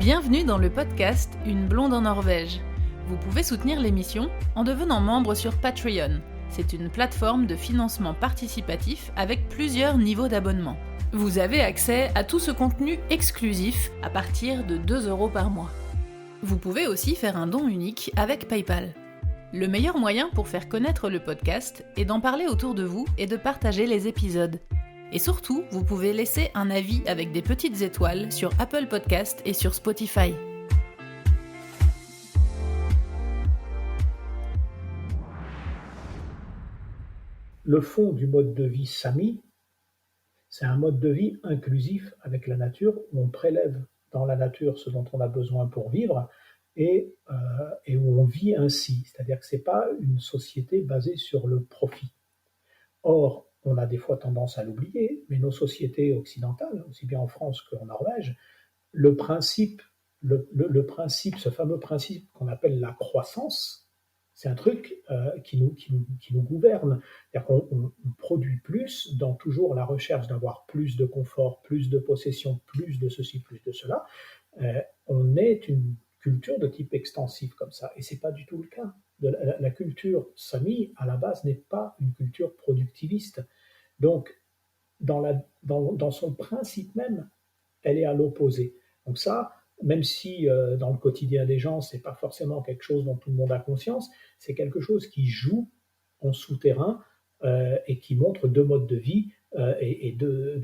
Bienvenue dans le podcast Une blonde en Norvège. Vous pouvez soutenir l'émission en devenant membre sur Patreon. C'est une plateforme de financement participatif avec plusieurs niveaux d'abonnement. Vous avez accès à tout ce contenu exclusif à partir de 2 € par mois. Vous pouvez aussi faire un don unique avec PayPal. Le meilleur moyen pour faire connaître le podcast est d'en parler autour de vous et de partager les épisodes. Et surtout, vous pouvez laisser un avis avec des petites étoiles sur Apple Podcast et sur Spotify. Le fond du mode de vie Sami, c'est un mode de vie inclusif avec la nature, où on prélève dans la nature ce dont on a besoin pour vivre et où on vit ainsi. C'est-à-dire que ce n'est pas une société basée sur le profit. Or, on a des fois tendance à l'oublier, mais nos sociétés occidentales, aussi bien en France qu'en Norvège, le principe, ce fameux principe qu'on appelle la croissance, c'est un truc qui nous gouverne. C'est-à-dire qu'on produit plus dans toujours la recherche d'avoir plus de confort, plus de possession, plus de ceci, plus de cela. On est une culture de type extensif comme ça, et ce n'est pas du tout le cas. La culture Sami, à la base, n'est pas une culture productiviste. Donc, dans son principe même, elle est à l'opposé. Donc ça, même si dans le quotidien des gens, ce n'est pas forcément quelque chose dont tout le monde a conscience, c'est quelque chose qui joue en souterrain et qui montre deux modes de vie et deux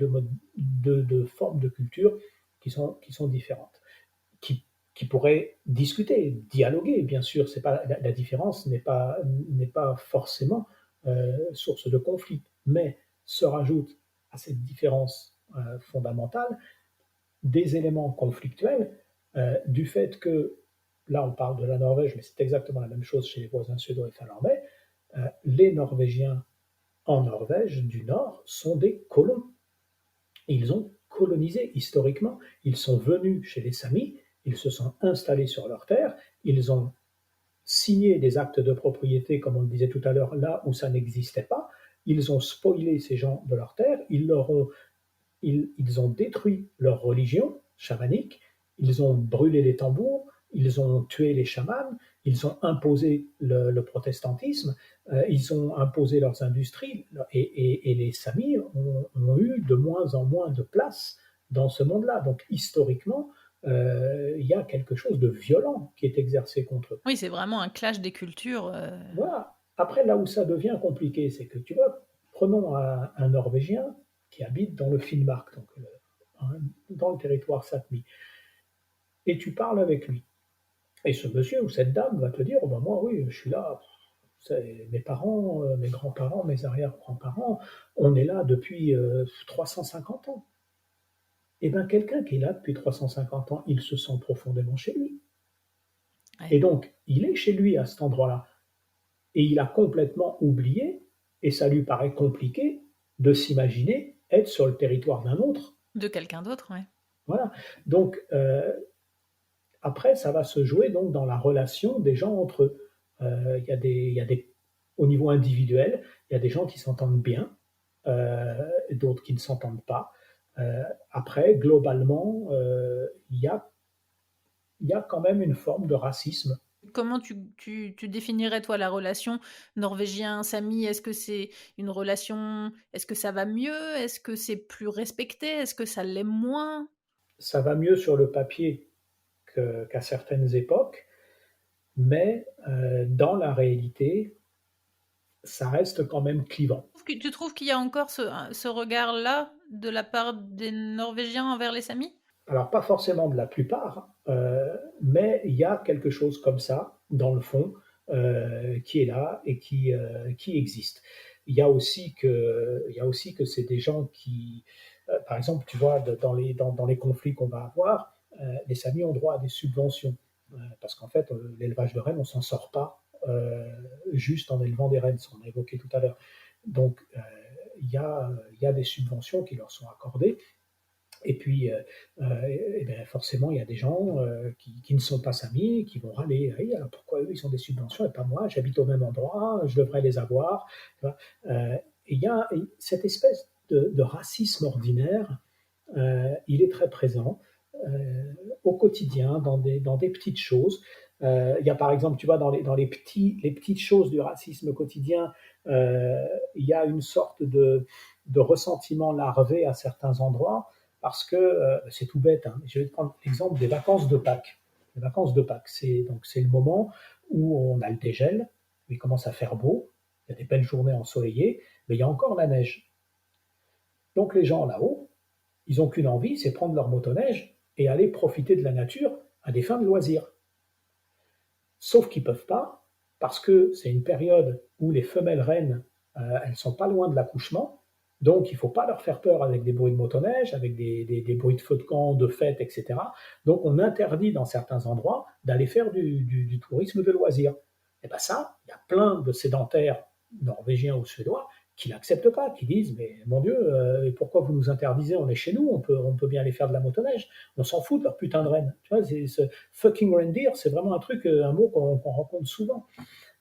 formes de culture qui sont différentes, qui pourraient discuter, dialoguer, bien sûr. C'est pas, la différence n'est pas forcément source de conflit, mais se rajoute à cette différence fondamentale des éléments conflictuels du fait que, là on parle de la Norvège, mais c'est exactement la même chose chez les voisins suédois et finlandais, les Norvégiens en Norvège du Nord sont des colons. Ils ont colonisé historiquement, ils sont venus chez les Samis, ils se sont installés sur leur terre, ils ont signé des actes de propriété, comme on le disait tout à l'heure, là où ça n'existait pas, ils ont spoilé ces gens de leur terre, ils ont détruit leur religion chamanique, ils ont brûlé les tambours, ils ont tué les chamans, ils ont imposé le protestantisme, ils ont imposé leurs industries, et les Samis ont eu de moins en moins de place dans ce monde-là. Donc historiquement, il y a quelque chose de violent qui est exercé contre eux. Oui, c'est vraiment un clash des cultures. Voilà. Après, là où ça devient compliqué, c'est que, tu vois, prenons un Norvégien qui habite dans le Finnmark, donc dans le territoire Sápmi, et tu parles avec lui. Et ce monsieur ou cette dame va te dire, oh ben moi, oui, je suis là, mes parents, mes grands-parents, mes arrière-grands-parents, on est là depuis 350 ans. Et bien, quelqu'un qui est là depuis 350 ans, il se sent profondément chez lui. Ouais. Et donc, il est chez lui à cet endroit-là. Et il a complètement oublié, et ça lui paraît compliqué, de s'imaginer être sur le territoire d'un autre. De quelqu'un d'autre, oui. Voilà. Donc, après, ça va se jouer donc dans la relation des gens entre eux. Au niveau individuel, il y a des gens qui s'entendent bien, d'autres qui ne s'entendent pas. Après, globalement, il y a quand même une forme de racisme. Comment tu définirais, toi, la relation norvégien-Sami? Est-ce que c'est une relation... Est-ce que ça va mieux? Est-ce que c'est plus respecté? Est-ce que ça l'est moins? Ça va mieux sur le papier qu'à certaines époques, mais dans la réalité, ça reste quand même clivant. Tu trouves qu'il y a encore ce regard-là de la part des Norvégiens envers les Samis? Alors, pas forcément de la plupart, mais il y a quelque chose comme ça, dans le fond, qui est là et qui existe. Il y a aussi que c'est des gens qui, par exemple, tu vois, dans les conflits qu'on va avoir, les Samis ont droit à des subventions, parce qu'en fait, l'élevage de rennes, on ne s'en sort pas juste en élevant des rennes, ça on a évoqué tout à l'heure. Donc, il y a des subventions qui leur sont accordées. Et puis, et bien forcément, il y a des gens qui ne sont pas Samis, qui vont râler. Hey, alors pourquoi eux, ils ont des subventions et pas moi? J'habite au même endroit, je devrais les avoir. Et il y a cette espèce de racisme ordinaire, il est très présent. au quotidien, dans des petites choses. Il y a par exemple, tu vois, dans les petites choses du racisme quotidien, il y a une sorte de ressentiment larvé à certains endroits, parce que c'est tout bête, hein. Je vais te prendre l'exemple des vacances de Pâques. Les vacances de Pâques, c'est le moment où on a le dégel, où il commence à faire beau, il y a des belles journées ensoleillées, mais il y a encore la neige. Donc les gens là-haut, ils n'ont qu'une envie, c'est prendre leur motoneige et aller profiter de la nature à des fins de loisirs. Sauf qu'ils ne peuvent pas, parce que c'est une période où les femelles reines, elles ne sont pas loin de l'accouchement, donc il ne faut pas leur faire peur avec des bruits de motoneige, avec des bruits de feux de camp, de fêtes, etc. Donc on interdit dans certains endroits d'aller faire du tourisme de loisirs. Et bien ça, il y a plein de sédentaires norvégiens ou suédois qui n'acceptent pas, qui disent mais mon Dieu, pourquoi vous nous interdisez? On est chez nous, on peut bien aller faire de la motoneige. On s'en fout de leur putain de reine. Tu vois, ce fucking reindeer, c'est vraiment un truc, un mot qu'on rencontre souvent.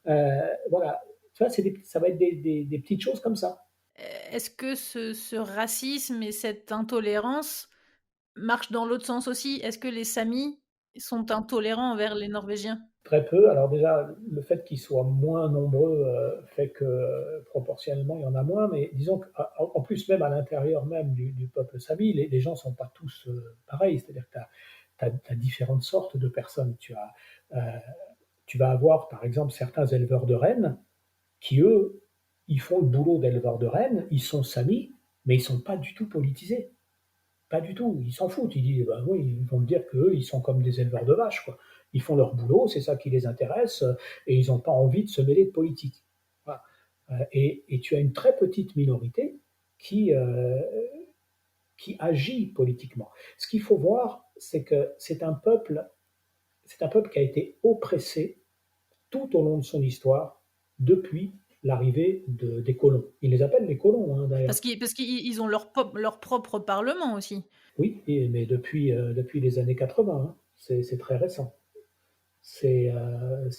Voilà, tu vois, ça va être des petites choses comme ça. Est-ce que ce racisme et cette intolérance marchent dans l'autre sens aussi? Est-ce que les Samis sont intolérants envers les Norvégiens? Très peu. Alors déjà, le fait qu'ils soient moins nombreux fait que proportionnellement, il y en a moins. Mais disons qu'en plus, même à l'intérieur même du peuple sami, les gens ne sont pas tous pareils. C'est-à-dire que tu as différentes sortes de personnes. Euh, tu vas avoir, par exemple, certains éleveurs de rennes qui, eux, ils font le boulot d'éleveurs de rennes. Ils sont samis, mais ils ne sont pas du tout politisés. Pas du tout, ils s'en foutent. Ils disent, bah oui, ils vont me dire qu'eux, ils sont comme des éleveurs de vaches, quoi. Ils font leur boulot, c'est ça qui les intéresse, et ils n'ont pas envie de se mêler de politique. Voilà. Et tu as une très petite minorité qui, euh, qui agit politiquement. Ce qu'il faut voir, c'est que c'est un peuple qui a été oppressé tout au long de son histoire depuis l'arrivée des colons. Ils les appellent les colons, hein, d'ailleurs. Parce qu'ils ont leur propre parlement aussi. Oui, mais depuis les années 80, hein, c'est très récent. C'est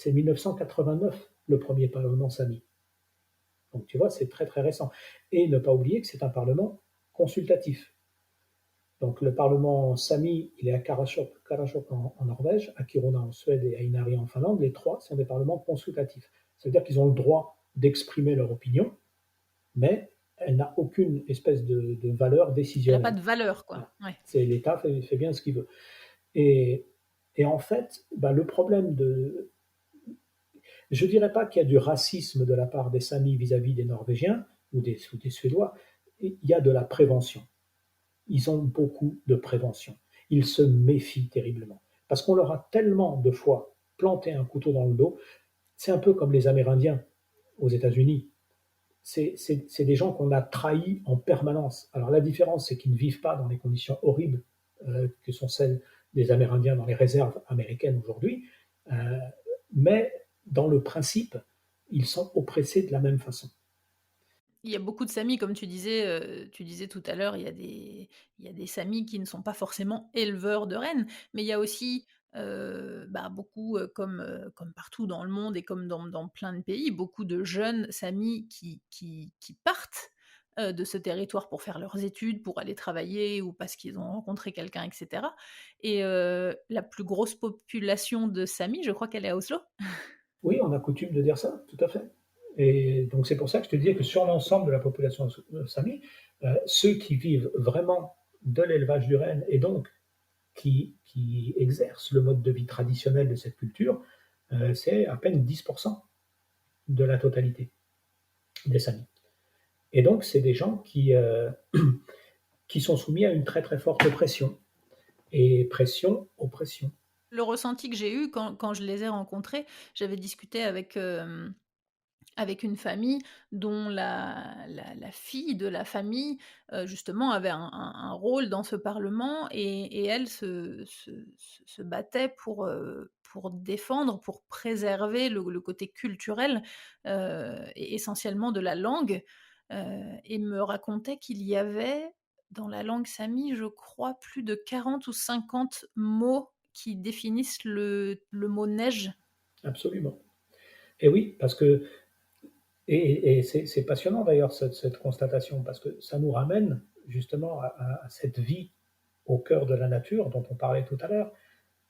1989, le premier parlement sami. Donc tu vois, c'est très très récent. Et ne pas oublier que c'est un parlement consultatif. Donc le parlement sami, il est à Karasjok en Norvège, à Kiruna en Suède et à Inari en Finlande. Les trois sont des parlements consultatifs. Ça veut dire qu'ils ont le droit d'exprimer leur opinion, mais elle n'a aucune espèce de valeur Elle n'a pas décisionnelle. de valeur, quoi. Voilà. Ouais. C'est l'État fait bien ce qu'il veut. Et, et en fait, bah, le problème de... Je ne dirais pas qu'il y a du racisme de la part des Samis vis-à-vis des Norvégiens ou des Suédois. Il y a de la prévention. Ils ont beaucoup de prévention. Ils se méfient terriblement. Parce qu'on leur a tellement de fois planté un couteau dans le dos. C'est un peu comme les Amérindiens aux États-Unis. C'est des gens qu'on a trahis en permanence. Alors la différence, c'est qu'ils ne vivent pas dans les conditions horribles que sont celles des Amérindiens dans les réserves américaines aujourd'hui, euh, mais dans le principe, ils sont oppressés de la même façon. Il y a beaucoup de Samis, comme tu disais tout à l'heure, il y a des Samis qui ne sont pas forcément éleveurs de rennes, mais il y a aussi beaucoup, comme partout dans le monde et comme dans plein de pays, beaucoup de jeunes Samis qui partent de ce territoire pour faire leurs études, pour aller travailler ou parce qu'ils ont rencontré quelqu'un, etc. Et la plus grosse population de Samis, je crois qu'elle est à Oslo. Oui, on a coutume de dire ça, tout à fait. Et donc c'est pour ça que je te disais que sur l'ensemble de la population sami, ceux qui vivent vraiment de l'élevage du renne et donc qui exercent le mode de vie traditionnel de cette culture, c'est à peine 10% de la totalité des Samis. Et donc c'est des gens qui sont soumis à une très très forte pression. Et pression, oppression. Le ressenti que j'ai eu quand je les ai rencontrés, j'avais discuté avec une famille dont la fille de la famille, justement, avait un rôle dans ce parlement et elle se battait pour défendre, pour préserver le côté culturel, et essentiellement de la langue, et me racontait qu'il y avait, dans la langue sami, je crois, plus de 40 ou 50 mots qui définissent le mot neige. Absolument. Et oui, parce que et c'est passionnant d'ailleurs cette constatation, parce que ça nous ramène justement à cette vie au cœur de la nature dont on parlait tout à l'heure.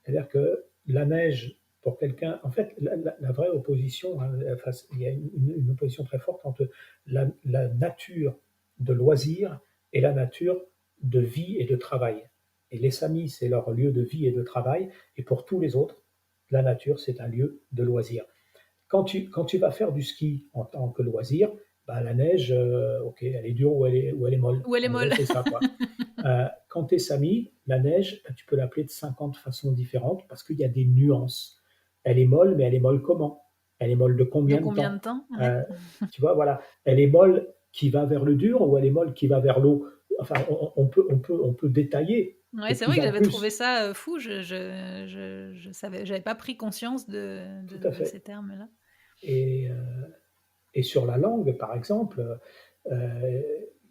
C'est-à-dire que la neige, pour quelqu'un, en fait, la vraie opposition, hein, enfin, il y a une opposition très forte entre la nature de loisirs et la nature de vie et de travail. Et les Samis, c'est leur lieu de vie et de travail, et pour tous les autres, la nature, c'est un lieu de loisir. Quand tu vas faire du ski en tant que loisir, bah, la neige, ok, elle est dure ou elle est molle. Ou elle est En gros, molle. c'est ça, quoi. Quand tu es Sami, la neige, tu peux l'appeler de 50 façons différentes parce qu'il y a des nuances. Elle est molle, mais elle est molle comment? Elle est molle de De combien de combien temps? de temps? Ouais. Euh, Tu vois, voilà. Elle est molle qui va vers le dur ou elle est molle qui va vers l'eau? Enfin, on peut détailler de Ouais, c'est plus vrai que en j'avais trouvé plus. ça fou. Je savais, j'avais pas pris conscience Tout à de ces fait. termes-là. Et, et sur la langue, par exemple, euh,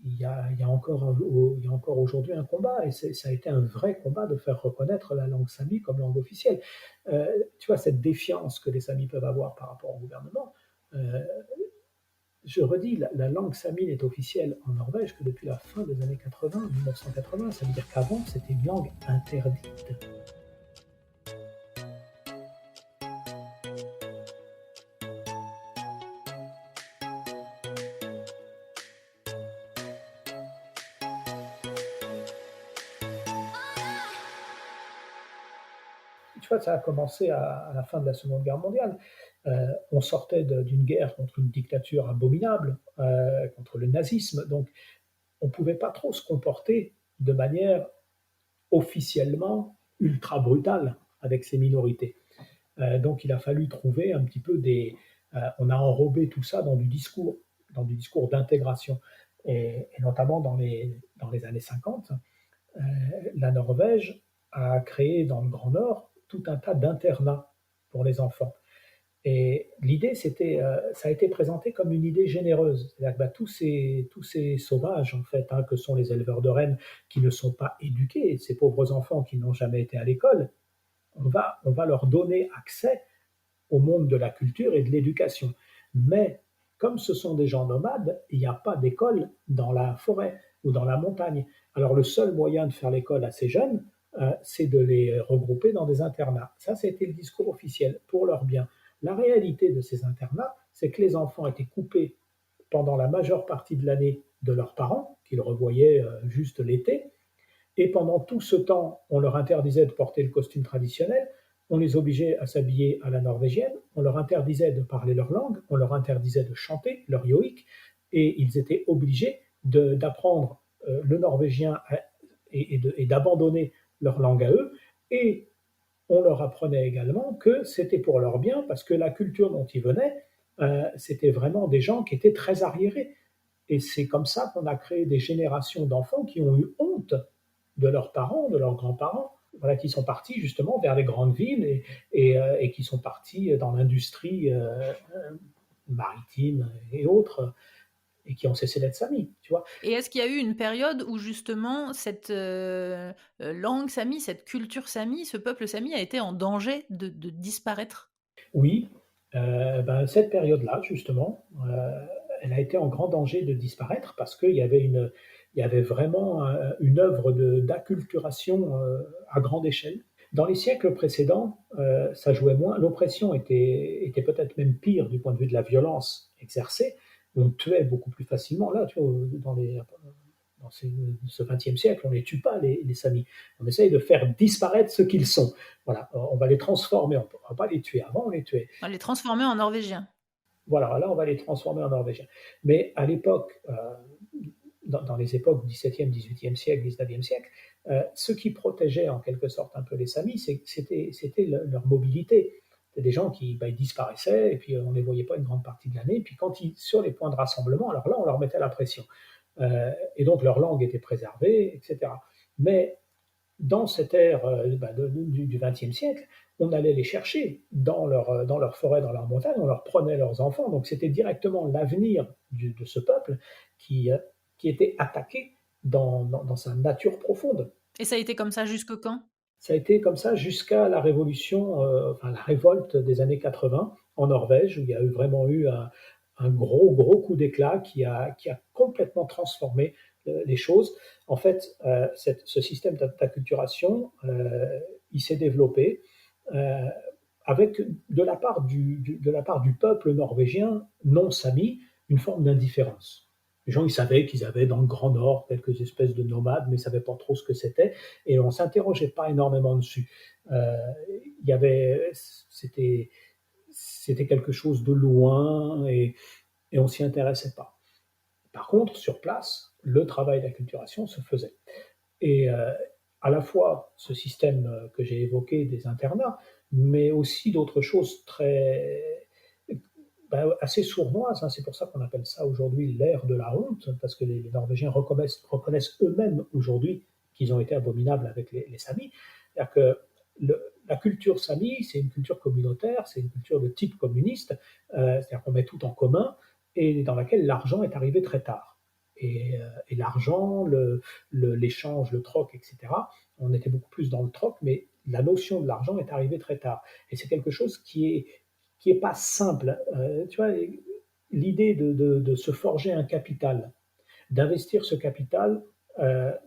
il y a encore aujourd'hui un combat, et ça a été un vrai combat de faire reconnaître la langue sami comme langue officielle. Tu vois, cette défiance que les samis peuvent avoir par rapport au gouvernement, euh, je redis, la langue sami n'est officielle en Norvège que depuis la fin des années 80, 1980. Ça veut dire qu'avant, c'était une langue interdite. Tu vois, ça a commencé à la fin de la Seconde Guerre mondiale. On sortait d'une guerre contre une dictature abominable, contre le nazisme, donc on ne pouvait pas trop se comporter de manière officiellement ultra brutale avec ces minorités. Donc il a fallu trouver un petit peu on a enrobé tout ça dans du discours d'intégration. Et notamment dans les années 50, euh, la Norvège a créé dans le Grand Nord tout un tas d'internats pour les enfants. Et l'idée, ça a été présenté comme une idée généreuse. C'est-à-dire que bah, tous ces sauvages, en fait, hein, que sont les éleveurs de rennes, qui ne sont pas éduqués, ces pauvres enfants qui n'ont jamais été à l'école, on va leur donner accès au monde de la culture et de l'éducation. Mais comme ce sont des gens nomades, il n'y a pas d'école dans la forêt ou dans la montagne. Alors le seul moyen de faire l'école à ces jeunes, c'est de les regrouper dans des internats. Ça, c'était le discours officiel pour leur bien. La réalité de ces internats, c'est que les enfants étaient coupés pendant la majeure partie de l'année de leurs parents, qu'ils revoyaient juste l'été, et pendant tout ce temps, on leur interdisait de porter le costume traditionnel, on les obligeait à s'habiller à la norvégienne, on leur interdisait de parler leur langue, on leur interdisait de chanter leur yoïque, et ils étaient obligés d'apprendre le norvégien et d'abandonner leur langue à eux. Et on leur apprenait également que c'était pour leur bien, parce que la culture dont ils venaient, c'était vraiment des gens qui étaient très arriérés. Et c'est comme ça qu'on a créé des générations d'enfants qui ont eu honte de leurs parents, de leurs grands-parents, voilà, qui sont partis justement vers les grandes villes et qui sont partis dans l'industrie maritime et autres, et qui ont cessé d'être samis, tu vois. Et est-ce qu'il y a eu une période où justement cette langue sami, cette culture sami, ce peuple sami a été en danger de disparaître? Oui, ben, cette période-là, justement, elle a été en grand danger de disparaître parce qu'il y avait vraiment une œuvre d'acculturation à grande échelle. Dans les siècles précédents, ça jouait moins. L'oppression était peut-être même pire du point de vue de la violence exercée. On tuait beaucoup plus facilement. Là, tu vois, dans ce XXe siècle, on ne les tue pas, les Samis. On essaye de faire disparaître ce qu'ils sont. Voilà, on va les transformer, on ne va pas les tuer. Avant, on les tuait. On les transformer en norvégiens. Voilà, là, on va les transformer en Norvégiens. Mais à l'époque, dans les époques XVIIe, XVIIIe siècle, XIXe siècle, ce qui protégeait en quelque sorte un peu les Samis, c'était leur mobilité. C'était des gens qui disparaissaient et puis on ne les voyait pas une grande partie de l'année. Puis quand sur les points de rassemblement, alors là, on leur mettait la pression. Et donc leur langue était préservée, etc. Mais dans cette ère du XXe siècle, on allait les chercher dans leur forêt, dans leur montagne, on leur prenait leurs enfants. Donc c'était directement l'avenir de ce peuple qui, euh, qui était attaqué dans sa nature profonde. Et ça a été comme ça jusque quand? Ça a été comme ça jusqu'à la révolution, enfin la révolte des années 80 en Norvège, où il y a vraiment eu un gros, gros coup d'éclat qui a complètement transformé les choses. En fait, ce système d'acculturation, il s'est développé euh, avec, de la part du peuple norvégien non sami, une forme d'indifférence. Les gens, ils savaient qu'ils avaient dans le Grand Nord quelques espèces de nomades, mais ils ne savaient pas trop ce que c'était, et on ne s'interrogeait pas énormément dessus. Euh, il y avait, c'était quelque chose de loin, et on ne s'y intéressait pas. Par contre, sur place, le travail d'acculturation se faisait. Et à la fois ce système que j'ai évoqué des internats, mais aussi d'autres choses assez sournoises. Hein. C'est pour ça qu'on appelle ça aujourd'hui l'ère de la honte, parce que les Norvégiens reconnaissent eux-mêmes aujourd'hui qu'ils ont été abominables avec les Samis. C'est-à-dire que la culture Sami, c'est une culture communautaire, c'est une culture de type communiste, c'est-à-dire qu'on met tout en commun, et dans laquelle l'argent est arrivé très tard. Et l'argent, l'échange, le troc, etc., on était beaucoup plus dans le troc, mais la notion de l'argent est arrivée très tard. Et c'est quelque chose qui est pas simple. Tu vois, l'idée de se forger un capital, d'investir ce capital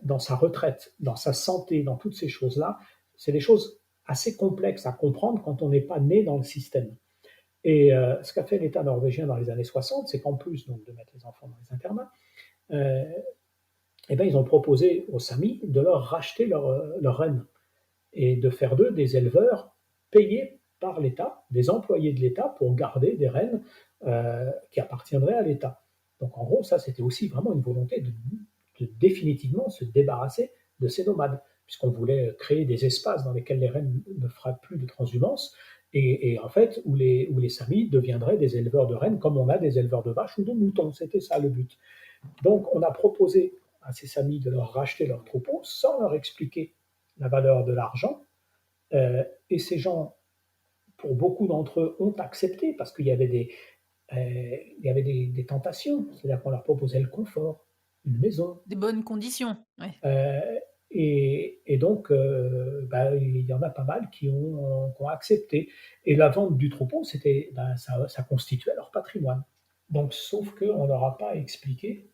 dans sa retraite, dans sa santé, dans toutes ces choses-là, c'est des choses assez complexes à comprendre quand on n'est pas né dans le système. Et ce qu'a fait l'État norvégien dans les années 60, c'est qu'en plus donc, de mettre les enfants dans les internats, euh, eh ben, ils ont proposé aux Samis de leur racheter leur reine et de faire d'eux des éleveurs payés par l'État, des employés de l'État pour garder des rennes qui appartiendraient à l'État. Donc en gros, ça c'était aussi vraiment une volonté de définitivement se débarrasser de ces nomades, puisqu'on voulait créer des espaces dans lesquels les rennes ne feraient plus de transhumance, et en fait où les Samis deviendraient des éleveurs de rennes comme on a des éleveurs de vaches ou de moutons. C'était ça le but. Donc on a proposé à ces Samis de leur racheter leurs troupeaux sans leur expliquer la valeur de l'argent. Et ces gens, pour beaucoup d'entre eux, ont accepté parce qu'il y avait des tentations. C'est-à-dire qu'on leur proposait le confort, une maison. Des bonnes conditions, ouais. Et donc, il y en a pas mal qui ont accepté. Et la vente du troupeau, ça constituait leur patrimoine. Donc, sauf qu'on ne leur a pas expliqué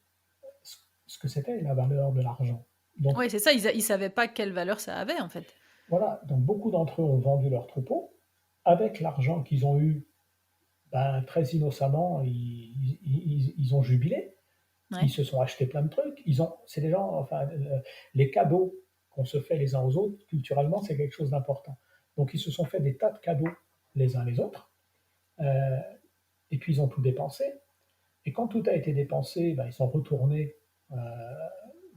ce que c'était la valeur de l'argent. Donc, Oui, c'est ça, ils savaient pas quelle valeur ça avait, en fait. voilà, donc beaucoup d'entre eux ont vendu leur troupeau. Avec l'argent qu'ils ont eu, très innocemment, ils ont jubilé. Ouais. Ils se sont achetés plein de trucs. C'est des gens, enfin, les cadeaux qu'on se fait les uns aux autres, culturellement, c'est quelque chose d'important. Donc ils se sont fait des tas de cadeaux les uns les autres. Euh, et puis ils ont tout dépensé. Et quand tout a été dépensé, ils sont retournés euh,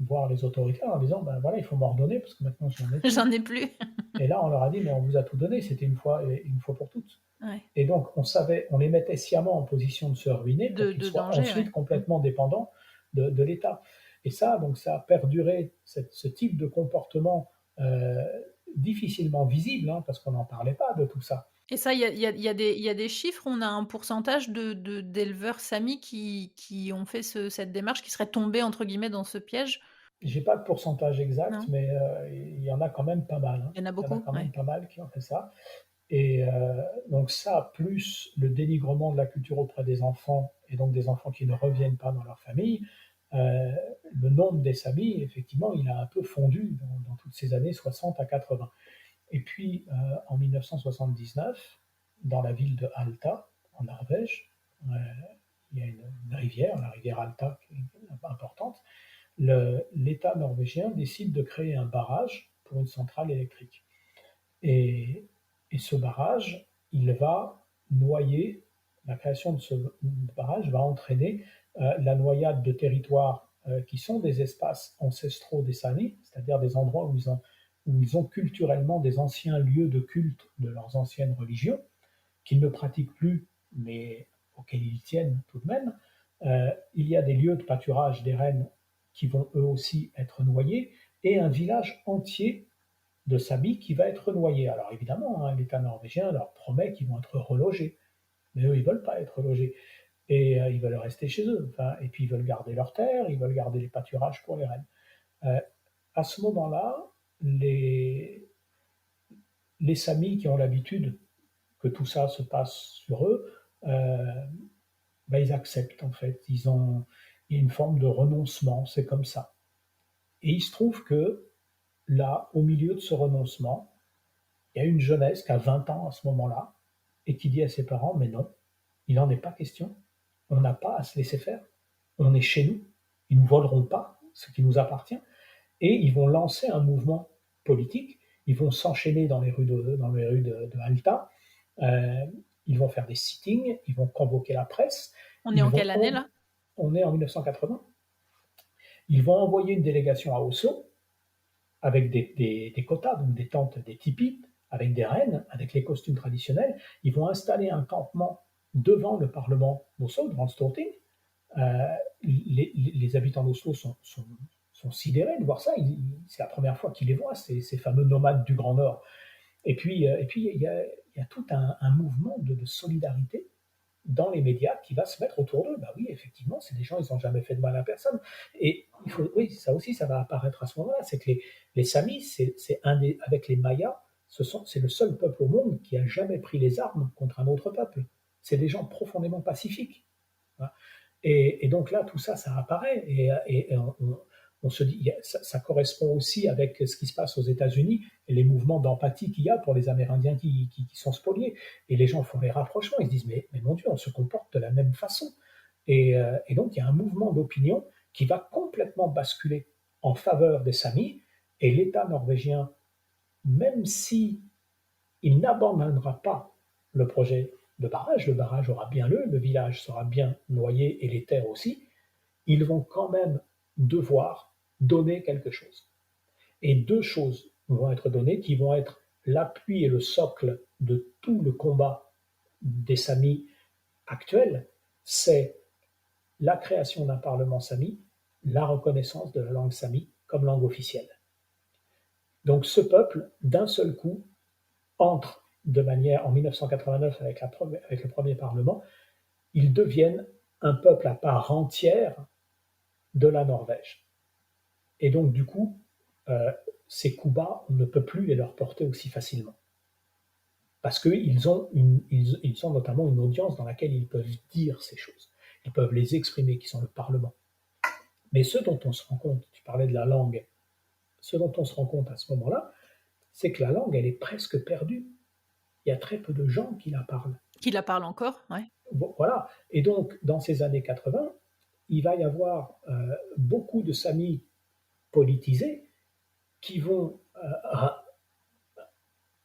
voir les autorités en disant, voilà, il faut m'ordonner parce que maintenant j'en ai plus. J'en ai plus. Et là, on leur a dit, mais on vous a tout donné, c'était une fois pour toutes. Ouais. Et donc, on les mettait sciemment en position de se ruiner pour qu'ils soient danger, ensuite complètement dépendants de l'État. Et ça, donc, ça a perduré, ce type de comportement difficilement visible, hein, parce qu'on n'en parlait pas de tout ça. Et ça, il y a des chiffres, on a un pourcentage d'éleveurs Samis qui ont fait cette démarche, qui seraient tombés, entre guillemets, dans ce piège? J'ai pas de pourcentage exact, Non. mais il y en a quand même pas mal. Hein. Il y en a Il y en a beaucoup, quand même ouais. pas mal qui ont fait ça. Et donc ça, plus le dénigrement de la culture auprès des enfants, et donc des enfants qui ne reviennent pas dans leur famille, euh, le nombre des Samis, effectivement, il a un peu fondu dans toutes ces années 60 à 80. Et puis, en 1979, dans la ville de Alta, en Norvège, il y a une rivière, la rivière Alta, qui est importante. L'État norvégien décide de créer un barrage pour une centrale électrique. Et, et ce barrage, il va noyer, la création de ce barrage va entraîner la noyade de territoires qui sont des espaces ancestraux des Samis, c'est-à-dire des endroits où ils ont culturellement des anciens lieux de culte de leurs anciennes religions, qu'ils ne pratiquent plus, mais auxquels ils tiennent tout de même. Il y a des lieux de pâturage des rennes qui vont eux aussi être noyés, et un village entier de Samis qui va être noyé. Alors évidemment, hein, l'État norvégien leur promet qu'ils vont être relogés, mais eux, ils ne veulent pas être relogés. Et ils veulent rester chez eux. Enfin, et puis ils veulent garder leurs terres, ils veulent garder les pâturages pour les rennes. Euh, à ce moment-là, les Samis qui ont l'habitude que tout ça se passe sur eux, ils acceptent en fait. Il y a une forme de renoncement, c'est comme ça. Et il se trouve que là, au milieu de ce renoncement, il y a une jeunesse qui a 20 ans à ce moment-là et qui dit à ses parents, mais non, il n'en est pas question, on n'a pas à se laisser faire, on est chez nous, ils ne nous voleront pas ce qui nous appartient, et ils vont lancer un mouvement politique, ils vont s'enchaîner dans les rues de Alta, euh, ils vont faire des sittings, ils vont convoquer la presse. On est en quelle année là? On est en 1980. Ils vont envoyer une délégation à Oslo avec des quotas, donc des tentes, des tipis, avec des rennes, avec les costumes traditionnels. Ils vont installer un campement devant le Parlement d'Oslo, devant le Storting. Les habitants d'Oslo sont sidérés de voir ça. C'est la première fois qu'ils les voient, ces fameux nomades du Grand Nord. Et puis, il y a tout un mouvement de solidarité dans les médias qui va se mettre autour d'eux. Bah oui, effectivement, c'est des gens, ils n'ont jamais fait de mal à personne. Et oui, ça aussi, ça va apparaître à ce moment-là. C'est que les Samis, avec les Mayas, c'est le seul peuple au monde qui a jamais pris les armes contre un autre peuple. C'est des gens profondément pacifiques. Et donc là, tout ça, ça apparaît. Et on se dit, ça correspond aussi avec ce qui se passe aux États-Unis et les mouvements d'empathie qu'il y a pour les Amérindiens qui sont spoliés. Et les gens font les rapprochements, ils se disent, mais mon Dieu, on se comporte de la même façon. Et donc, il y a un mouvement d'opinion qui va complètement basculer en faveur des Samis, et l'État norvégien, même si il n'abandonnera pas le projet de barrage, le barrage aura bien lieu, le village sera bien noyé et les terres aussi, ils vont quand même devoir donner quelque chose. Et deux choses vont être données qui vont être l'appui et le socle de tout le combat des Samis actuels, c'est la création d'un parlement Sami, la reconnaissance de la langue Sami comme langue officielle. Donc ce peuple, d'un seul coup, entre de manière, en 1989 avec le premier parlement, ils deviennent un peuple à part entière de la Norvège. Et donc, du coup, ces coups bas, on ne peut plus les leur porter aussi facilement. Parce qu'ils ont notamment une audience dans laquelle ils peuvent dire ces choses. Ils peuvent les exprimer, qui sont le Parlement. Mais ce dont on se rend compte, tu parlais de la langue, ce dont on se rend compte à ce moment-là, c'est que la langue, elle est presque perdue. Il y a très peu de gens qui la parlent. Qui la parlent encore, ouais. Bon, voilà. Et donc, dans ces années 80, il va y avoir beaucoup de Samis politisés qui vont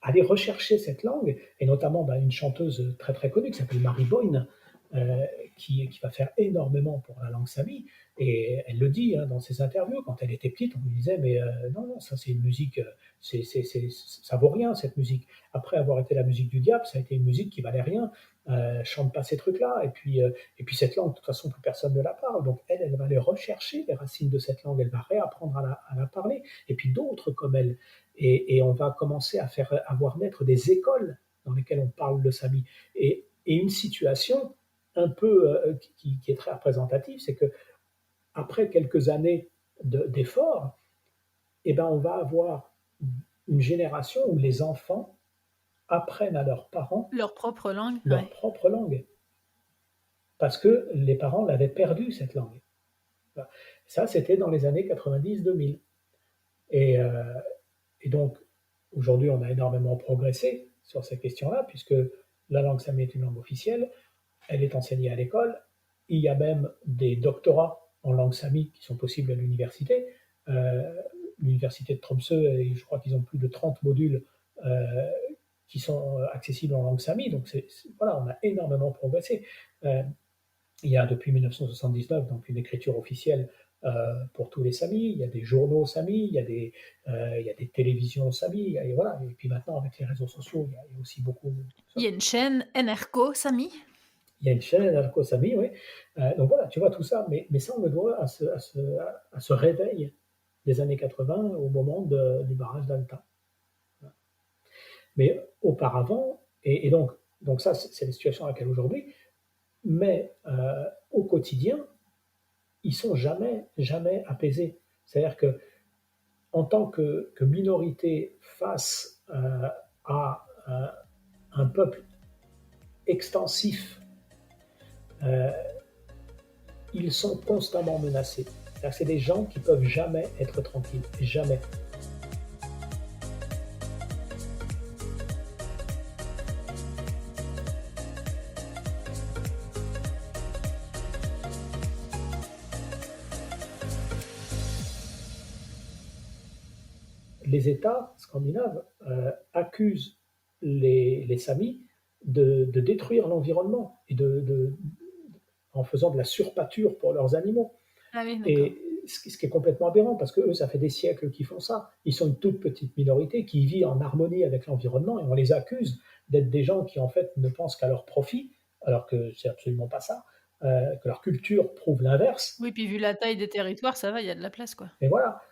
aller rechercher cette langue, et notamment une chanteuse très très connue qui s'appelle Mary Boyne, qui va faire énormément pour la langue Sami, et elle le dit dans ses interviews. Quand elle était petite, on lui disait mais non, ça c'est une musique, ça vaut rien cette musique. Après avoir été la musique du diable, ça a été une musique qui valait rien. Chante pas ces trucs-là. Et puis cette langue, de toute façon, plus personne ne la parle. Donc elle va aller rechercher les racines de cette langue, elle va réapprendre à la parler. Et puis d'autres comme elle. Et on va commencer à voir naître des écoles dans lesquelles on parle le Sami. Et une situation un peu qui est très représentative, c'est que après quelques années d'efforts, on va avoir une génération où les enfants apprennent à leurs parents leur propre langue. Propre langue. Parce que les parents l'avaient perdu, cette langue. Ça, c'était dans les années 90-2000. Et donc, aujourd'hui, on a énormément progressé sur ces questions-là, puisque la langue sami est une langue officielle, elle est enseignée à l'école, il y a même des doctorats en langue sami qui sont possibles à l'université. L'université de Tromsø, je crois qu'ils ont plus de 30 modules qui sont accessibles en langue sami. Donc voilà, on a énormément progressé. Il y a depuis 1979 donc une écriture officielle pour tous les Samis. Il y a des journaux Samis, il y a des télévisions Samis, et voilà. Et puis maintenant avec les réseaux sociaux, il y a aussi beaucoup. Il y a une chaîne NRK Sami. Il y a une chaîne NRK Sami, oui. Donc voilà, tu vois tout ça, mais ça on le doit à ce réveil des années 80 au moment du barrage d'Alta. Mais auparavant, et donc ça c'est la situation à laquelle aujourd'hui, mais au quotidien, ils sont jamais apaisés. C'est-à-dire que en tant que minorité face à un peuple extensif, ils sont constamment menacés. C'est-à-dire que c'est des gens qui peuvent jamais être tranquilles, jamais. Les États scandinaves accusent les Samis de détruire l'environnement et en faisant de la surpâture pour leurs animaux. Ah oui, d'accord. Et ce qui est complètement aberrant, parce que eux, ça fait des siècles qu'ils font ça. Ils sont une toute petite minorité qui vit en harmonie avec l'environnement, et on les accuse d'être des gens qui, en fait, ne pensent qu'à leur profit, alors que c'est absolument pas ça, que leur culture prouve l'inverse. Oui, puis vu la taille des territoires, ça va, il y a de la place, quoi. Et voilà.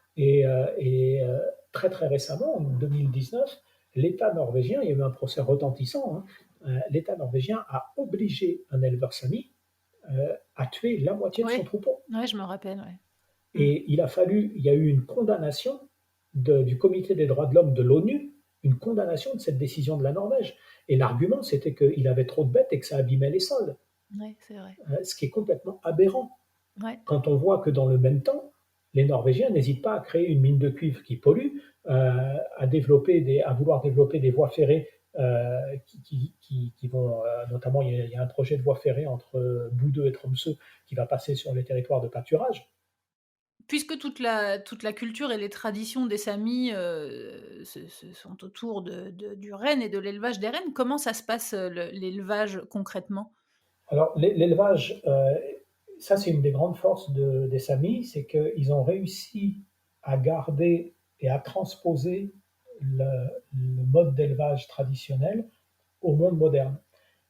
Très très récemment, en 2019, l'État norvégien, il y a eu un procès retentissant, hein, l'État norvégien a obligé un éleveur sami à tuer la moitié de son Oui, troupeau. ouais, je me rappelle, ouais. Et il y a eu une condamnation du Comité des droits de l'homme de l'ONU, une condamnation de cette décision de la Norvège. Et l'argument, c'était qu'il avait trop de bêtes et que ça abîmait les sols, Oui, c'est vrai. ce qui est complètement aberrant. Ouais. Quand on voit que dans le même temps, les Norvégiens n'hésitent pas à créer une mine de cuivre qui pollue, à vouloir développer des voies ferrées qui vont, notamment, il y a un projet de voie ferrée entre Bodø et Tromsø qui va passer sur les territoires de pâturage. Puisque toute la culture et les traditions des Samis, sont autour du renne et de l'élevage des rennes, comment ça se passe, l'élevage concrètement? Alors, l'élevage, ça c'est une des grandes forces des Samis, c'est qu'ils ont réussi à garder et à transposer le mode d'élevage traditionnel au monde moderne.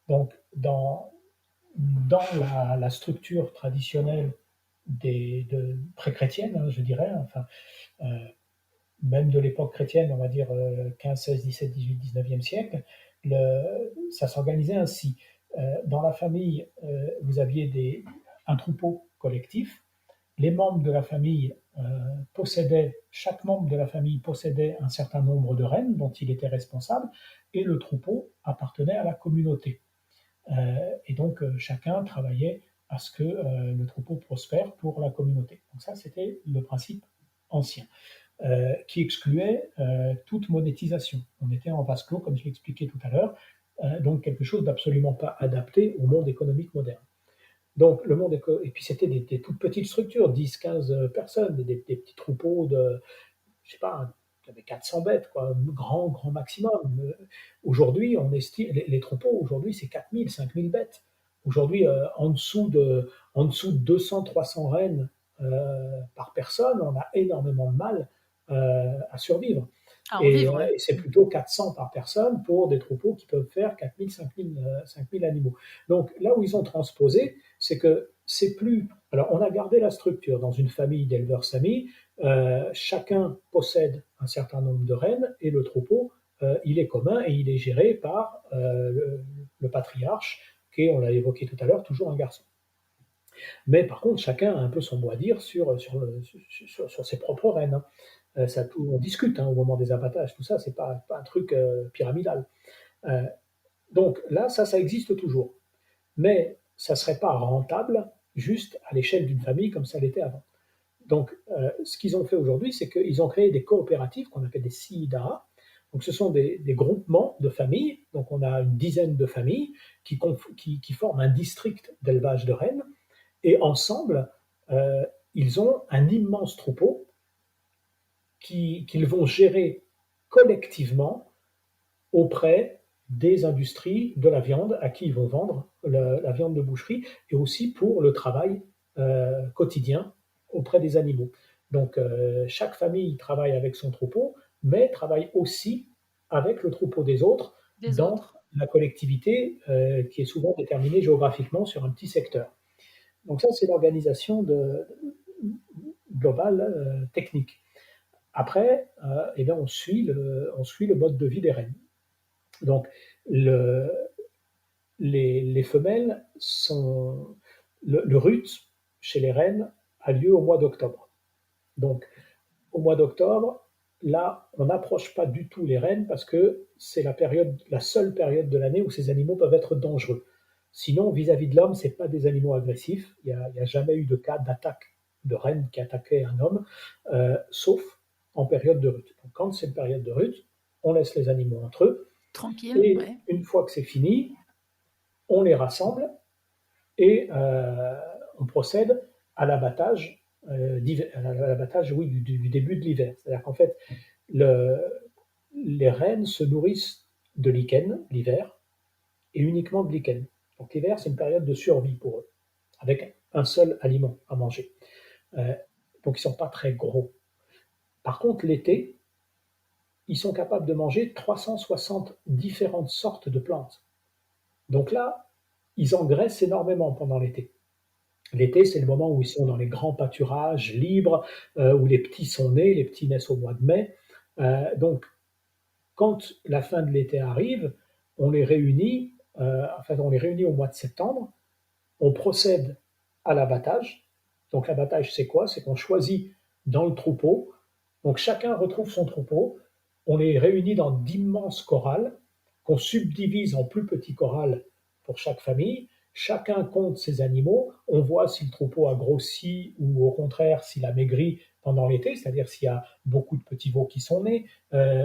Donc, dans la structure traditionnelle pré-chrétienne, hein, je dirais, enfin, euh, même de l'époque chrétienne, on va dire 15, 16, 17, 18, 19e siècle, ça s'organisait ainsi. Dans la famille, vous aviez un troupeau collectif. Les membres de la famille chaque membre de la famille possédait un certain nombre de rennes dont il était responsable, et le troupeau appartenait à la communauté. Et donc, chacun travaillait à ce que le troupeau prospère pour la communauté. Donc ça, c'était le principe ancien, qui excluait toute monétisation. On était en vase clos, comme je l'expliquais tout à l'heure, donc quelque chose d'absolument pas adapté au monde économique moderne. Donc, et puis c'était des toutes petites structures, 10, 15 personnes, des petits troupeaux de, je sais pas, il y avait 400 bêtes, quoi, grand maximum. Aujourd'hui, on estime, les troupeaux, aujourd'hui, c'est 4000, 5000 bêtes. Aujourd'hui, en dessous de 200, 300 rennes par personne, on a énormément de mal à survivre. À en Et, vivre, ouais. et c'est plutôt 400 par personne pour des troupeaux qui peuvent faire 4000, 5000 animaux. Donc là où ils ont transposé, c'est que c'est plus. Alors on a gardé la structure dans une famille d'éleveurs samis, chacun possède un certain nombre de rennes et le troupeau, il est commun et il est géré par le patriarche, qui est, on l'a évoqué tout à l'heure, toujours un garçon. Mais par contre, chacun a un peu son mot à dire sur ses propres rennes, hein. On discute, hein, au moment des abattages, tout ça, c'est pas un truc pyramidal. Euh, donc là, ça existe toujours. Mais ça ne serait pas rentable juste à l'échelle d'une famille comme ça l'était avant. Donc, ce qu'ils ont fait aujourd'hui, c'est qu'ils ont créé des coopératives qu'on appelle des SIDA. Donc, ce sont des groupements de familles. Donc, on a une dizaine de familles qui forment un district d'élevage de rennes. Et ensemble, ils ont un immense troupeau qu'ils vont gérer collectivement auprès des industries de la viande à qui ils vont vendre la viande de boucherie, et aussi pour le travail quotidien auprès des animaux. Donc chaque famille travaille avec son troupeau, mais travaille aussi avec le troupeau des autres Des dans autres. la collectivité qui est souvent déterminée géographiquement sur un petit secteur. Donc ça, c'est l'organisation globale technique. Après, eh bien, on suit le mode de vie des rennes. Donc, les femelles sont. Le rut chez les rennes a lieu au mois d'octobre. Donc, au mois d'octobre, là, on n'approche pas du tout les rennes parce que c'est la seule période de l'année où ces animaux peuvent être dangereux. Sinon, vis-à-vis de l'homme, ce n'est pas des animaux agressifs. Il n'y a jamais eu de cas d'attaque de reine qui attaquait un homme, sauf en période de rut. Donc, quand c'est une période de rut, on laisse les animaux entre eux, Tranquille, et ouais. une fois que c'est fini, on les rassemble et on procède à l'abattage, oui, du début de l'hiver. C'est-à-dire qu'en fait, le, les rennes se nourrissent de lichen l'hiver, et uniquement de lichen. Donc l'hiver, c'est une période de survie pour eux, avec un seul aliment à manger. Euh, donc ils ne sont pas très gros. Par contre, l'été, ils sont capables de manger 360 différentes sortes de plantes. Donc là, ils engraissent énormément pendant l'été. L'été, c'est le moment où ils sont dans les grands pâturages libres, où les petits sont nés, les petits naissent au mois de mai. Donc, quand la fin de l'été arrive, on les réunit, on les réunit au mois de septembre, on procède à l'abattage. Donc l'abattage, c'est quoi? C'est qu'on choisit dans le troupeau, donc chacun retrouve son troupeau, on les réunit dans d'immenses chorales qu'on subdivise en plus petits chorales pour chaque famille. Chacun compte ses animaux, on voit si le troupeau a grossi ou au contraire s'il a maigri pendant l'été, c'est-à-dire s'il y a beaucoup de petits veaux qui sont nés,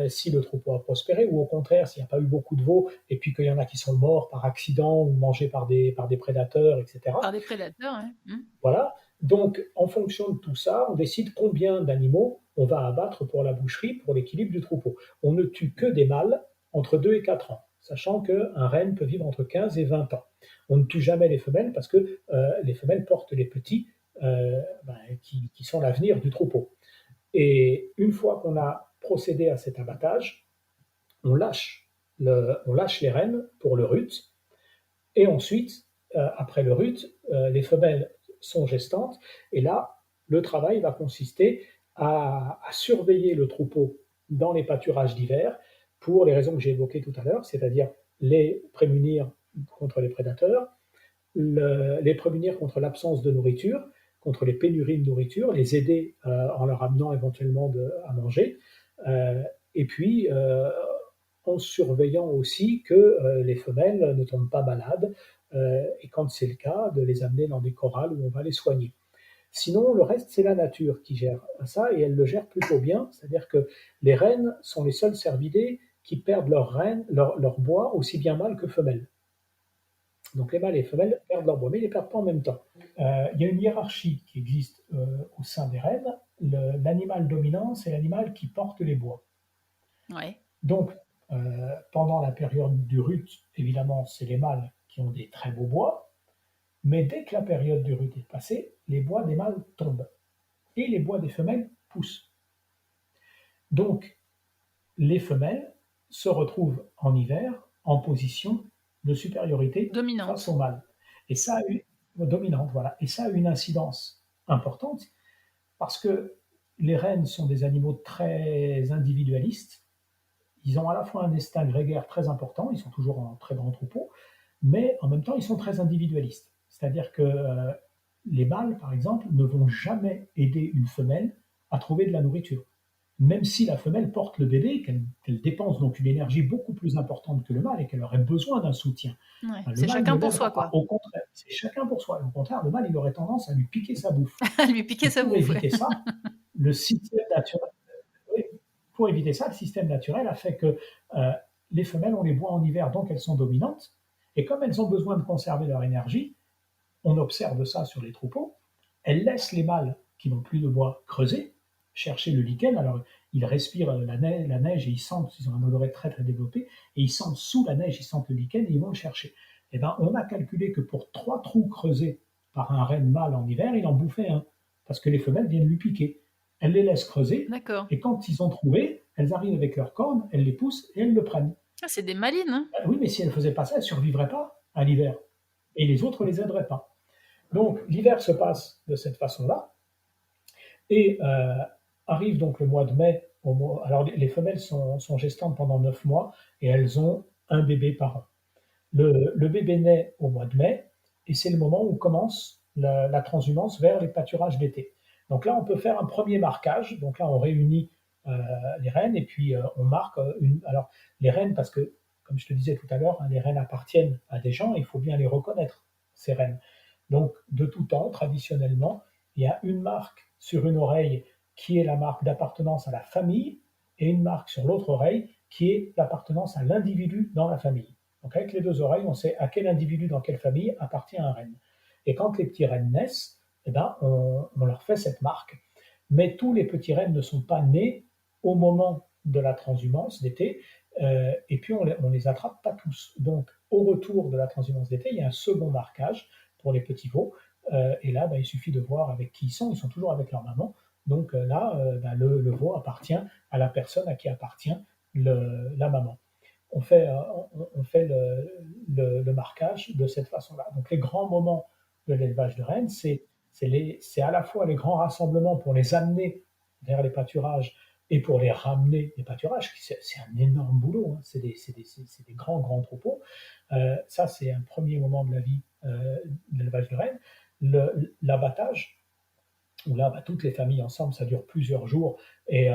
si le troupeau a prospéré, ou au contraire s'il n'y a pas eu beaucoup de veaux et puis qu'il y en a qui sont morts par accident ou mangés par des prédateurs, Par etc. des prédateurs, ouais. Voilà. Donc, en fonction de tout ça, on décide combien d'animaux on va abattre pour la boucherie, pour l'équilibre du troupeau. On ne tue que des mâles entre 2 et 4 ans, sachant qu'un renne peut vivre entre 15 et 20 ans. On ne tue jamais les femelles parce que les femelles portent les petits qui sont l'avenir du troupeau. Et une fois qu'on a procédé à cet abattage, on lâche, on lâche les rennes pour le rut. Et ensuite, après le rut, les femelles sont gestantes. Et là, le travail va consister à surveiller le troupeau dans les pâturages d'hiver pour les raisons que j'ai évoquées tout à l'heure, c'est-à-dire les prémunir contre les prédateurs, les prémunir contre l'absence de nourriture, contre les pénuries de nourriture, les aider en leur amenant éventuellement à manger, et puis en surveillant aussi que les femelles ne tombent pas malades, et quand c'est le cas, de les amener dans des chorales où on va les soigner. Sinon, le reste, c'est la nature qui gère ça, et elle le gère plutôt bien, c'est-à-dire que les rennes sont les seuls cervidés qui perdent leur bois aussi bien mâles que femelles. Donc les mâles et les femelles perdent leur bois, mais ils ne les perdent pas en même temps. Il y a une hiérarchie qui existe au sein des rennes. L'animal dominant, c'est l'animal qui porte les bois. Ouais. Donc, pendant la période du rut, évidemment, c'est les mâles qui ont des très beaux bois, mais dès que la période du rut est passée, les bois des mâles tombent et les bois des femelles poussent. Donc, les femelles se retrouvent en hiver en position de supériorité Dominante. face aux mâles. Et ça a eu, dominante, voilà. Et ça a une incidence importante parce que les rennes sont des animaux très individualistes. Ils ont à la fois un instinct grégaire très important, ils sont toujours en très grand troupeau, mais en même temps, ils sont très individualistes. C'est-à-dire que les mâles, par exemple, ne vont jamais aider une femelle à trouver de la nourriture. Même si la femelle porte le bébé, qu'elle dépense donc une énergie beaucoup plus importante que le mâle et qu'elle aurait besoin d'un soutien. Ouais. Le C'est mâle chacun ne pour l'aidera soi, pas. quoi. Au contraire, c'est chacun pour soi. Au contraire, le mâle, il aurait tendance à lui piquer sa bouffe. Lui piquer sa Pour bouffe, éviter ouais. ça, le système naturel, oui, pour éviter ça, le système naturel a fait que les femelles ont les bois en hiver, donc elles sont dominantes. Et comme elles ont besoin de conserver leur énergie, on observe ça sur les troupeaux, elles laissent les mâles qui n'ont plus de bois creuser, chercher le lichen. Alors, ils respirent la neige et ils sentent, ils ont un odorat très très développé, et ils sentent sous la neige, ils sentent le lichen et ils vont le chercher. Eh ben, on a calculé que pour 3 trous creusés par un renne mâle en hiver, il en bouffait un, parce que les femelles viennent lui piquer. Elles les laissent creuser, D'accord. et quand ils ont trouvé, elles arrivent avec leurs cornes, elles les poussent et elles le prennent. Ah, c'est des malines, hein. Oui, mais si elles ne faisaient pas ça, elles ne survivraient pas à l'hiver. Et les autres ne les aideraient pas. Donc l'hiver se passe de cette façon-là. Et arrive donc le mois de mai. Alors les femelles sont gestantes pendant 9 mois et elles ont un bébé par an. Le bébé naît au mois de mai et c'est le moment où commence la transhumance vers les pâturages d'été. Donc là, on peut faire un premier marquage. Donc là, on réunit les rennes et puis on marque alors les rennes, parce que, comme je te disais tout à l'heure, les rennes appartiennent à des gens, il faut bien les reconnaître, ces rennes. Donc, de tout temps, traditionnellement, il y a une marque sur une oreille qui est la marque d'appartenance à la famille et une marque sur l'autre oreille qui est l'appartenance à l'individu dans la famille. Donc avec les deux oreilles, on sait à quel individu dans quelle famille appartient un renne. Et quand les petits rennes naissent, eh ben, on leur fait cette marque. Mais tous les petits rennes ne sont pas nés au moment de la transhumance d'été, et puis on les attrape pas tous. Donc au retour de la transhumance d'été, il y a un second marquage pour les petits veaux, et là, il suffit de voir avec qui ils sont toujours avec leur maman. Donc là, le veau appartient à la personne à qui appartient la maman. On fait le marquage de cette façon-là. Donc les grands moments de l'élevage de rennes, c'est à la fois les grands rassemblements pour les amener vers les pâturages et pour les ramener des pâturages. C'est un énorme boulot, hein. C'est des grands troupeaux. Ça, c'est un premier moment de la vie de l'élevage de rennes. L'abattage, où là, toutes les familles ensemble, ça dure plusieurs jours, et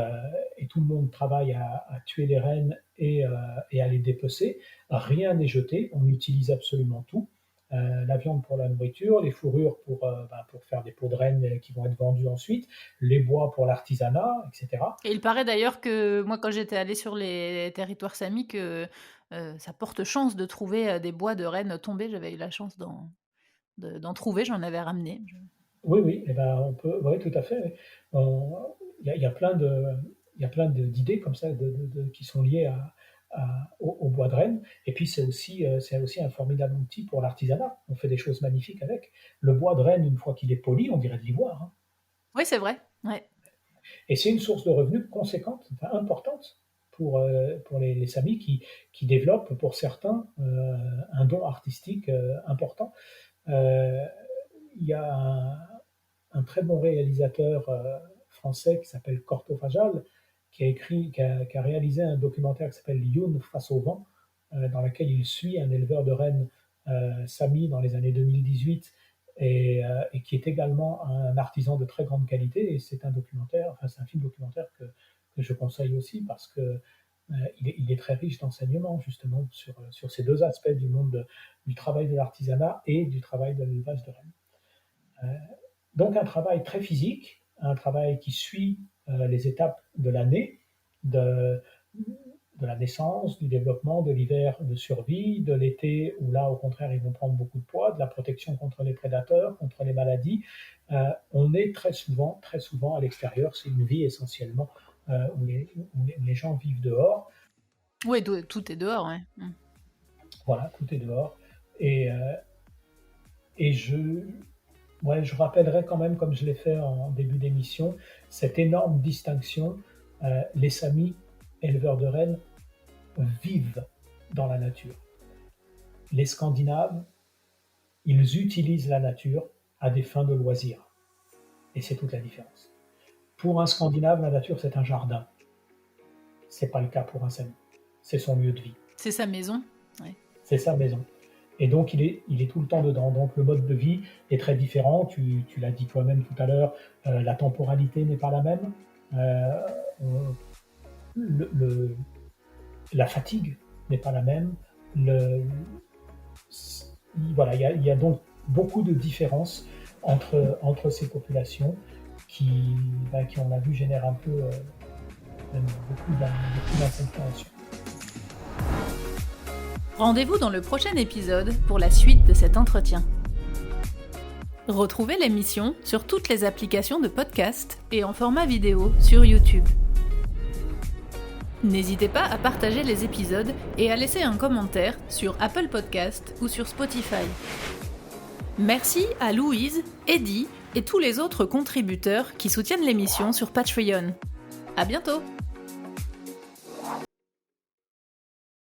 tout le monde travaille à tuer les rennes et à les dépecer. Rien n'est jeté, on utilise absolument tout. La viande pour la nourriture, les fourrures pour faire des peaux de rennes qui vont être vendues ensuite, les bois pour l'artisanat, etc. Et il paraît d'ailleurs que moi, quand j'étais allée sur les territoires samis, que ça porte chance de trouver des bois de rennes tombés. J'avais eu la chance d'en trouver, j'en avais ramené. Oui, on peut, oui, tout à fait. Il y a plein d'idées comme ça qui sont liées au bois de renne. Et puis c'est aussi un formidable outil pour l'artisanat. On fait des choses magnifiques avec. Le bois de renne, une fois qu'il est poli, on dirait de l'ivoire, hein. Oui, c'est vrai. Ouais. Et c'est une source de revenus conséquente, importante pour les samis qui développent pour certains un don artistique important. Il y a un très bon réalisateur français qui s'appelle Corto Fajal, qui a réalisé un documentaire qui s'appelle Youn face au vent, dans lequel il suit un éleveur de rennes sami dans les années 2018, et qui est également un artisan de très grande qualité. Et c'est un film documentaire que je conseille aussi, parce que il est très riche d'enseignements justement sur ces deux aspects du monde du travail de l'artisanat et du travail de l'élevage de rennes. Donc un travail très physique, un travail qui suit les étapes de l'année, de la naissance, du développement, de l'hiver, de survie, de l'été où là au contraire ils vont prendre beaucoup de poids, de la protection contre les prédateurs, contre les maladies. On est très souvent à l'extérieur. C'est une vie essentiellement où les gens vivent dehors. Oui, tout est dehors, ouais. Voilà, tout est dehors. Et je rappellerai quand même, comme je l'ai fait en début d'émission, cette énorme distinction. Les samis, éleveurs de rennes, vivent dans la nature. Les Scandinaves, ils utilisent la nature à des fins de loisirs. Et c'est toute la différence. Pour un Scandinave, la nature, c'est un jardin. C'est pas le cas pour un sami. C'est son lieu de vie. C'est sa maison. Ouais. C'est sa maison. Et donc, il est tout le temps dedans. Donc, le mode de vie est très différent. Tu l'as dit toi-même tout à l'heure, la temporalité n'est pas la même. La fatigue n'est pas la même. Il y a donc beaucoup de différences entre ces populations qui, on l'a vu, génèrent un peu beaucoup d'incompréhension. Rendez-vous dans le prochain épisode pour la suite de cet entretien. Retrouvez l'émission sur toutes les applications de podcast et en format vidéo sur YouTube. N'hésitez pas à partager les épisodes et à laisser un commentaire sur Apple Podcast ou sur Spotify. Merci à Louise, Eddie et tous les autres contributeurs qui soutiennent l'émission sur Patreon. À bientôt!